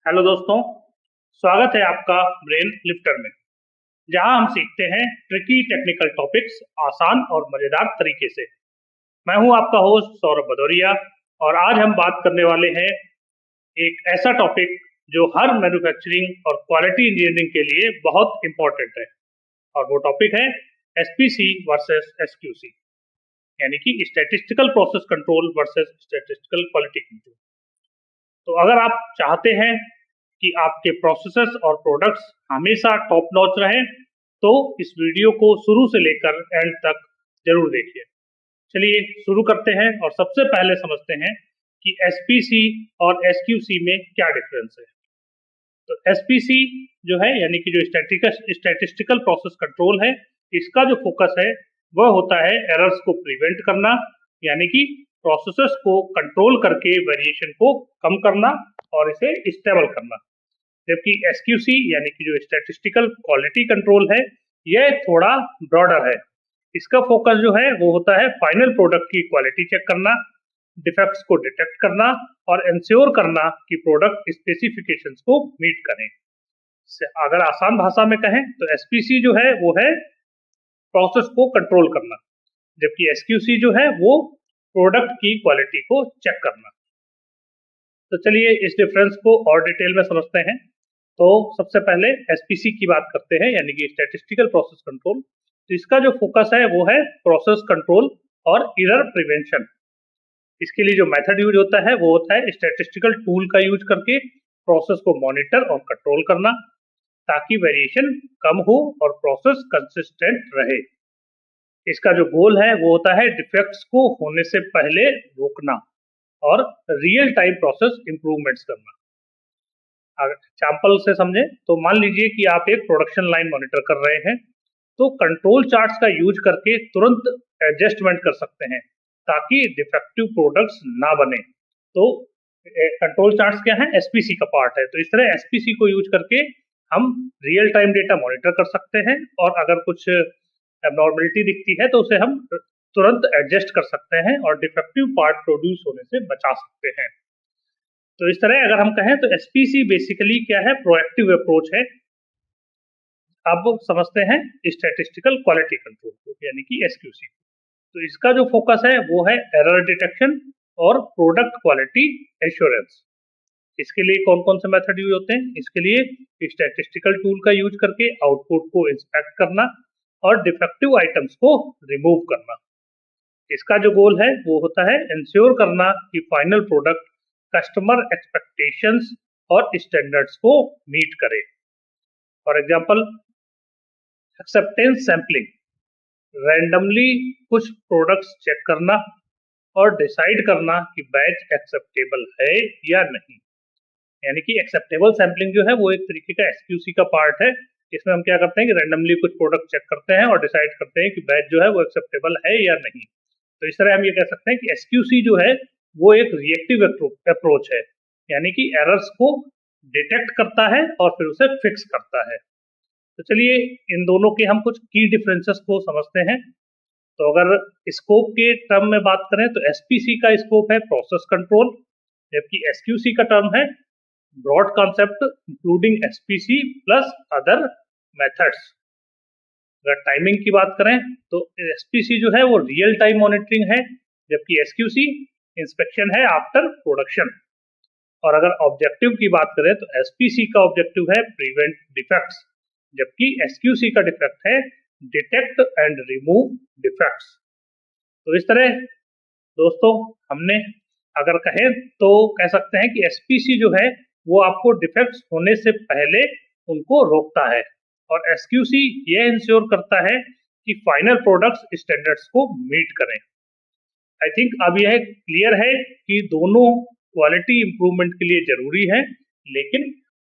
Hello दोस्तों, स्वागत है आपका ब्रेन लिफ्टर में, जहां हम सीखते हैं ट्रिकी टेक्निकल टॉपिक्स आसान और मजेदार तरीके से। मैं हूं आपका होस्ट सौरभ भदौरिया और आज हम बात करने वाले हैं एक ऐसा टॉपिक जो हर मैन्युफैक्चरिंग और क्वालिटी इंजीनियरिंग के लिए बहुत इंपॉर्टेंट है। और वो टॉपिक है एसपीसी वर्सेस एसक्यूसी, यानी कि statistical process control versus statistical quality control. तो अगर आप चाहते हैं कि आपके प्रोसेसेस और प्रोडक्ट्स हमेशा टॉप नॉच रहें, तो इस वीडियो को शुरू से लेकर एंड तक जरूर देखिए। चलिए शुरू करते हैं और सबसे पहले समझते हैं कि एसपीसी और एसक्यूसी में क्या डिफरेंस है। तो एसपीसी जो है, यानी कि जो स्टैटिस्टिकल प्रोसेस कंट्रोल है, इसका जो फोकस है वह होता है एरर्स को प्रिवेंट करना, यानी कि प्रोसेसेस को कंट्रोल करके वेरिएशन को कम करना और इसे स्टेबल करना। जबकि एसक्यूसी यानी कि जो स्टैटिस्टिकल क्वालिटी कंट्रोल है, यह थोड़ा ब्रॉडर है। इसका फोकस जो है वो होता है फाइनल प्रोडक्ट की क्वालिटी चेक करना, डिफेक्ट्स को डिटेक्ट करना और इंश्योर करना कि प्रोडक्ट स्पेसिफिकेशंस को मीट करें। अगर आसान भाषा में कहें तो एसपीसी जो है वो है प्रोसेस को कंट्रोल करना, जबकि एसक्यूसी जो है वो प्रोडक्ट की क्वालिटी को चेक करना। तो चलिए इस डिफरेंस को और डिटेल में समझते हैं। तो सबसे पहले एसपीसी की बात करते हैं, यानी कि स्टैटिस्टिकल प्रोसेस कंट्रोल। तो इसका जो फोकस है वो है प्रोसेस कंट्रोल और एरर प्रिवेंशन। इसके लिए जो मेथड यूज होता है वो होता है स्टैटिस्टिकल टूल का यूज करके प्रोसेस को मॉनिटर और कंट्रोल करना, ताकि वेरिएशन कम हो और प्रोसेस कंसिस्टेंट रहे। इसका जो गोल है वो होता है डिफेक्ट्स को होने से पहले रोकना और रियल टाइम प्रोसेस इंप्रूवमेंट्स करना। अगर एग्जाम्पल से समझे तो मान लीजिए कि आप एक प्रोडक्शन लाइन मॉनिटर कर रहे हैं, तो कंट्रोल चार्ट्स का यूज करके तुरंत एडजस्टमेंट कर सकते हैं ताकि डिफेक्टिव प्रोडक्ट्स ना बने। तो कंट्रोल चार्ट्स क्या है, एसपीसी का पार्ट है। तो इस तरह एसपीसी को यूज करके हम रियल टाइम डेटा मॉनिटर कर सकते हैं और अगर कुछ एबनॉर्मलिटी दिखती है तो उसे हम तुरंत एडजस्ट कर सकते हैं और डिफेक्टिव पार्ट प्रोड्यूस होने से बचा सकते हैं। तो इस तरह अगर हम कहें तो एसपीसी बेसिकली क्या है, प्रोएक्टिव अप्रोच है। अब समझते हैं स्टैटिस्टिकल क्वालिटी कंट्रोल को, यानी कि एसक्यूसी। तो इसका जो फोकस है वो है एरर डिटेक्शन और प्रोडक्ट क्वालिटी एश्योरेंस। इसके लिए कौन कौन से मेथड यूज होते हैं? इसके लिए स्टैटिस्टिकल टूल का यूज करके आउटपुट को इंस्पेक्ट करना और डिफेक्टिव आइटम्स को रिमूव करना। इसका जो गोल है वो होता है इंश्योर करना कि फाइनल प्रोडक्ट कस्टमर एक्सपेक्टेशंस और स्टैंडर्ड्स को मीट करे। For example, acceptance sampling, randomly कुछ प्रोडक्ट्स चेक करना और डिसाइड करना कि बैच एक्सेप्टेबल है या नहीं। यानी कि एक्सेप्टेबल सैंपलिंग जो है वो एक तरीके का एसक्यूसी का पार्ट है। इसमें हम क्या करते हैं कि रैंडमली कुछ प्रोडक्ट चेक करते हैं और डिसाइड करते हैं कि बैच जो है वो एक्सेप्टेबल है या नहीं। तो इस तरह हम ये कह सकते हैं कि एसक्यूसी जो है वो एक रिएक्टिव अप्रोच है, यानी कि एरर्स को डिटेक्ट करता है और फिर उसे फिक्स करता है। तो चलिए इन दोनों के हम कुछ की डिफरेंसेस को समझते हैं। तो अगर स्कोप के टर्म में बात करें तो एसपीसी का स्कोप है प्रोसेस कंट्रोल, जबकि एसक्यूसी का टर्म है broad concept including SPC plus other methods. अगर टाइमिंग की बात करें तो एसपीसी जो है वो रियल टाइम मॉनिटरिंग है, जबकि एसक्यूसी इंस्पेक्शन है आफ्टर प्रोडक्शन। और अगर ऑब्जेक्टिव की बात करें तो एसपीसी का ऑब्जेक्टिव है प्रिवेंट डिफेक्ट्स, जबकि एसक्यूसी का डिफेक्ट है डिटेक्ट एंड रिमूव डिफेक्ट्स। तो इस तरह दोस्तों हमने अगर कहें तो कह सकते हैं कि एसपीसी जो है वो आपको डिफेक्ट्स होने से पहले उनको रोकता है और एसक्यूसी ये इंश्योर करता है कि फाइनल प्रोडक्ट्स स्टैंडर्ड्स को मीट करें। आई थिंक अब यह क्लियर है कि दोनों क्वालिटी इंप्रूवमेंट के लिए जरूरी है, लेकिन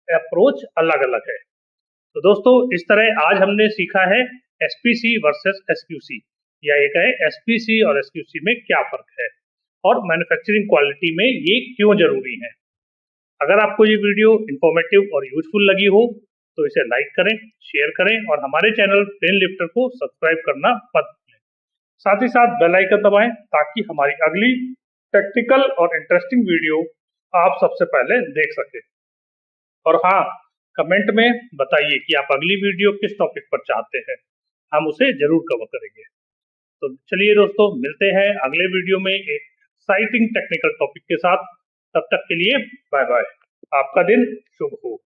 अप्रोच अलग अलग है। तो दोस्तों इस तरह आज हमने सीखा है एसपीसी वर्सेस एसक्यूसी, या ये कहे एसपीसी और एसक्यूसी में क्या फर्क है और मैन्युफैक्चरिंग क्वालिटी में ये क्यों जरूरी है। अगर आपको ये वीडियो इंफॉर्मेटिव और यूजफुल लगी हो तो इसे लाइक करें, शेयर करें और हमारे चैनल ब्रेन लिफ्टर को सब्सक्राइब करना मत भूलें। साथ ही साथ बेल आइकन दबाएं ताकि हमारी अगली टेक्निकल और इंटरेस्टिंग वीडियो आप सबसे पहले देख सकें। और हाँ, कमेंट में बताइए कि आप अगली वीडियो किस टॉपिक पर चाहते हैं, हम उसे जरूर कवर करेंगे। तो चलिए दोस्तों, मिलते हैं अगले वीडियो में एक एक्साइटिंग टेक्निकल टॉपिक के साथ। तब तक के लिए बाय बाय। आपका दिन शुभ हो।